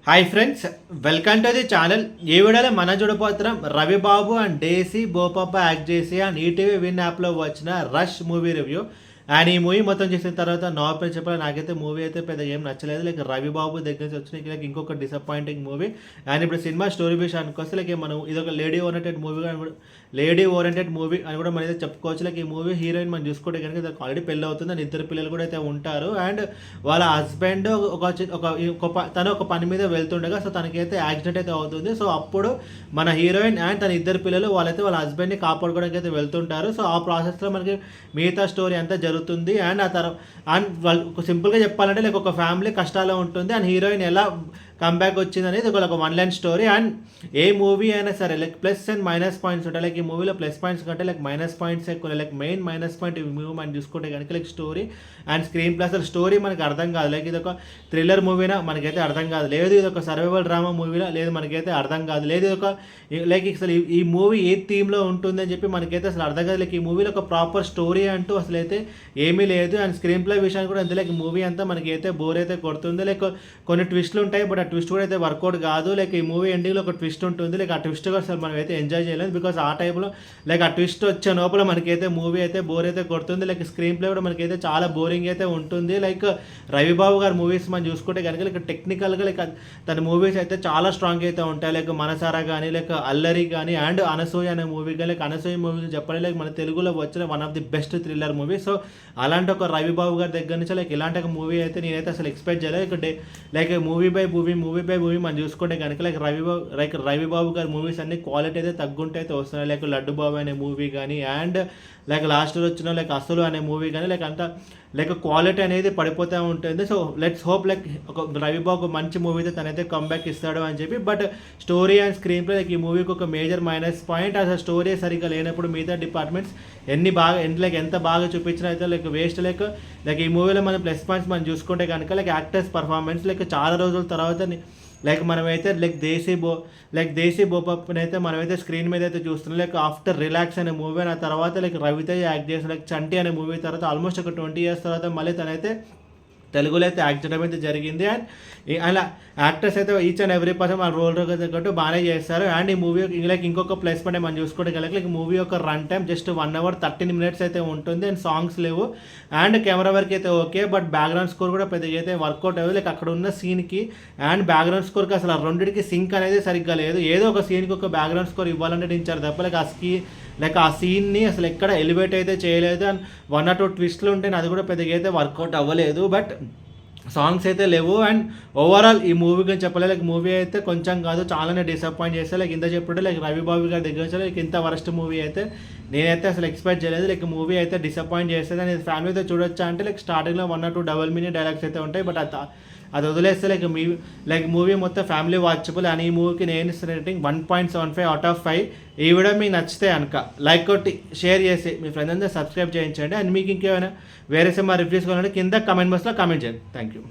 Hi friends, welcome to the channel. ఈ వీడియోలో మనం చూడబోతున్నాం రవిబాబు అండ్ డేసీ బోపప్ప యాక్ట్ చేసి అండ్ ఈటీవీ విన్ యాప్లో వచ్చిన రష్ మూవీ రివ్యూ. అండ్ ఈ మూవీ మొత్తం చేసిన తర్వాత నా ఒపీనియన్ చెప్పాలి, నాకైతే మూవీ అయితే పెద్ద ఏం నచ్చలేదు. లైక్ రవిబాబు దగ్గర నుంచి వచ్చిన లైక్ ఇంకొక డిసప్పాయింటింగ్ మూవీ. అండ్ ఇప్పుడు సినిమా స్టోరీ విషయానికి వస్తే లైక్ మనం ఇది ఒక లేడీ ఓరియంటెడ్ మూవీ అని కూడా మనం అయితే చెప్పుకోవచ్చు. లైక్ ఈ మూవీ హీరోయిన్ మనం చూసుకుంటే కనుక ఆల్రెడీ పెళ్ళి అవుతుంది అండ్ ఇద్దరు పిల్లలు కూడా అయితే ఉంటారు. అండ్ వాళ్ళ హస్బెండ్ తను ఒక పని మీద వెళ్తుండగా సో తనకైతే యాక్సిడెంట్ అయితే అవుతుంది. సో అప్పుడు మన హీరోయిన్ అండ్ తన ఇద్దరు పిల్లలు వాళ్ళైతే వాళ్ళ హస్బెండ్ని కాపాడుకోవడానికి అయితే వెళ్తుంటారు. సో ఆ ప్రాసెస్లో మనకి మిగతా స్టోరీ అంతా జరుగుతుంది. అండ్ ఆ తర్వాత వాళ్ళు సింపుల్గా చెప్పాలంటే లైక్ ఒక ఫ్యామిలీ కష్టాల్లో ఉంటుంది అండ్ హీరోయిన్ ఎలా కంబ్యాక్ వచ్చింది అనేది ఒక one line story. And A movie అయినా సరే like plus and minus points ఉంటాయి. లైక్ ఈ మూవీలో ప్లస్ పాయింట్స్ కంటే లైక్ మైనస్ పాయింట్స్ ఎక్కువ. లైక్ మెయిన్ మైనస్ పాయింట్ ఈ మూవీ మనం చూసుకుంటే కనుక like story and screen plus story మనకి అర్థం కాదు. లైక్ ఇది ఒక థ్రిల్లర్ మూవీనా మనకైతే అర్థం కాదు, లేదు ఇది ఒక సర్వైవల్ డ్రామా మూవీనా లేదు మనకైతే అర్థం కాదు, లేదు ఇది ఒక లైక్ అసలు ఈ మూవీ ఏ థీమ్లో ఉంటుంది అని చెప్పి మనకైతే అసలు అర్థం కాదు. లైక్ ఈ మూవీలో ఒక ప్రాపర్ స్టోరీ అంటూ అసలు అయితే ఏమీ లేదు. అండ్ స్క్రీన్ ప్లే విషయాన్ని కూడా అంతే. లైక్ మూవీ అంతా మనకి అయితే బోర్ అయితే కొడుతుంది. లైక్ కొన్ని ట్విస్ట్లు ఉంటాయి బట్ ఆ ట్విస్ట్ కూడా అయితే వర్కౌట్ కాదు. లైక్ ఈ మూవీ ఎండింగ్లో ఒక ట్విస్ట్ ఉంటుంది. లైక్ ఆ ట్విస్ట్ కూడా అసలు మనం అయితే ఎంజాయ్ చేయలేదు బికాస్ ఆ టైంలో లైక్ ఆ ట్విస్ట్ వచ్చే లోపల మనకైతే మూవీ అయితే బోర్ అయితే కొడుతుంది. లైక్ స్క్రీన్ ప్లే కూడా మనకైతే చాలా బోరింగ్ అయితే ఉంటుంది. లైక్ రవిబాబు గారి మూవీస్ మనం చూసుకుంటే కనుక లైక్ టెక్నికల్గా లైక్ తన మూవీస్ అయితే చాలా స్ట్రాంగ్ అయితే ఉంటాయి. లైక్ మనసారా కానీ లైక్ అల్లరి కానీ అండ్ అనసూయ అనే మూవీ కానీ లైక్ అనసూయ మూవీ చెప్పాలి లైక్ మన తెలుగులో వచ్చిన one of the best thriller movie. So అలాంటి ఒక రవిబాబు గారి దగ్గర నుంచి లైక్ ఇలాంటి ఒక మూవీ అయితే నేనైతే అసలు ఎక్స్పెక్ట్ చేయలేదు. లైక్ మూవీ బై మూవీ మనం చూసుకుంటే కనుక లైక్ రవిబాబు గారి మూవీస్ అన్ని క్వాలిటీ అయితే తగ్గుంటే అయితే వస్తున్నాయి. లైక్ లడ్డు బాబు అనే మూవీ కానీ అండ్ లైక్ లాస్ట్లో వచ్చిన లైక్ అసలు అనే మూవీ కానీ లైక్ అంతా లైక్ క్వాలిటీ అనేది పడిపోతూ ఉంటుంది. సో లెట్స్ హోప్ లైక్ ఒక రవిబాబు మంచి మూవీ అయితే తనైతే కంబ్యాక్ ఇస్తాడు అని చెప్పి. But story and screen play like ఈ మూవీకి ఒక మేజర్ మైనస్ పాయింట్. అసలు స్టోరీ సరిగ్గా లేనప్పుడు మిగతా డిపార్ట్మెంట్స్ ఎంత బాగా చూపించినా అయితే లైక్ వేస్ట్. లైక్ ఈ మూవీలో మనం ప్లస్ పాయింట్స్ మనం చూసుకుంటే కనుక లైక్ యాక్టర్స్ పర్ఫార్మెన్స్ లైక్ చాలా రోజుల తర్వాత లైక్ మనమైతే దేశీ బోపప్పని అయితే మనమైతే స్క్రీన్ మీద అయితే చూస్తున్నాం. లైక్ ఆఫ్టర్ రిలాక్స్ అనే మూవీ ఆ తర్వాత లైక్ రవితేజ యాక్ట్ చేసిన లైక్ చంటి అనే మూవీ తర్వాత ఆల్మోస్ట్ ఒక 20 years తర్వాత మళ్ళీ తనైతే తెలుగులో అయితే యాక్ట్ చేయడం అయితే జరిగింది. అండ్ అలా యాక్టర్స్ అయితే ఈచ్ అండ్ ఎవ్రీ పర్సన్ మన రోల్ తగ్గట్టు బాగానే చేస్తారు. అండ్ ఈ మూవీ లైక్ ఇంకొక ప్లస్ పాయింట్ మనం చూసుకోవడం కనుక లైక్ మూవీ యొక్క run time just 1 hour 13 minutes అయితే ఉంటుంది. అండ్ సాంగ్స్ లేవు అండ్ కెమెరా వర్క్ అయితే ఓకే బట్ బ్యాక్గ్రౌండ్ స్కోర్ కూడా పెద్దగా అయితే వర్కౌట్ అవ్వదు. లైక్ అక్కడ ఉన్న సీన్కి అండ్ బ్యాక్గ్రౌండ్ స్కోర్కి అసలు రెండింటికి సింక్ అనేది సరిగ్గా లేదు. ఏదో ఒక సీన్కి ఒక బ్యాక్గ్రౌండ్ స్కోర్ ఇవ్వాలంటే ఇచ్చారు తప్ప లైక్ ఆ సీన్ని అసలు ఎక్కడ ఎలివేట్ అయితే చేయలేదు. అండ్ 1 or 2 ట్విస్ట్లు ఉంటే అది కూడా పెద్దగా అయితే వర్కౌట్ అవ్వలేదు. బట్ సాంగ్స్ అయితే లేవు. అండ్ ఓవరాల్ ఈ మూవీ గురించి చెప్పలేదు. లైక్ మూవీ అయితే కొంచెం కాదు చాలానే డిసప్పాయింట్ చేస్తే. లైక్ ఇంత చెప్పుంటే లైక్ రవిబాబు గారి దగ్గర నుంచి లైక్ ఇంత వరస్ట్ మూవీ అయితే నేనైతే అసలు ఎక్స్పెక్ట్ చేయలేదు. లైక్ మూవీ అయితే డిసప్పాయింట్ చేస్తుంది. అండ్ ఫ్యామిలీతో చూడొచ్చా అంటే లైక్ స్టార్టింగ్లో 1 or 2 డబుల్ మీనింగ్ డైలాగ్స్ అయితే ఉంటాయి బట్ అది వదిలేస్తే లైక్ మూవీ మొత్తం ఫ్యామిలీ వాచబుల్. అండ్ ఈ మూవీకి నేను రేటింగ్ 1.75 out of 5. ఈ వీడియో మీకు నచ్చితే కనుక లైక్ కొట్టి షేర్ చేసి మీ ఫ్రెండ్స్ అందరూ సబ్స్క్రైబ్ చేయించండి. అండ్ మీకు ఇంకేమైనా వేరే సినిమా రివ్యూస్ కావాలంటే కింద కమెంట్ బాక్స్లో కామెంట్ చేయండి. Thank you.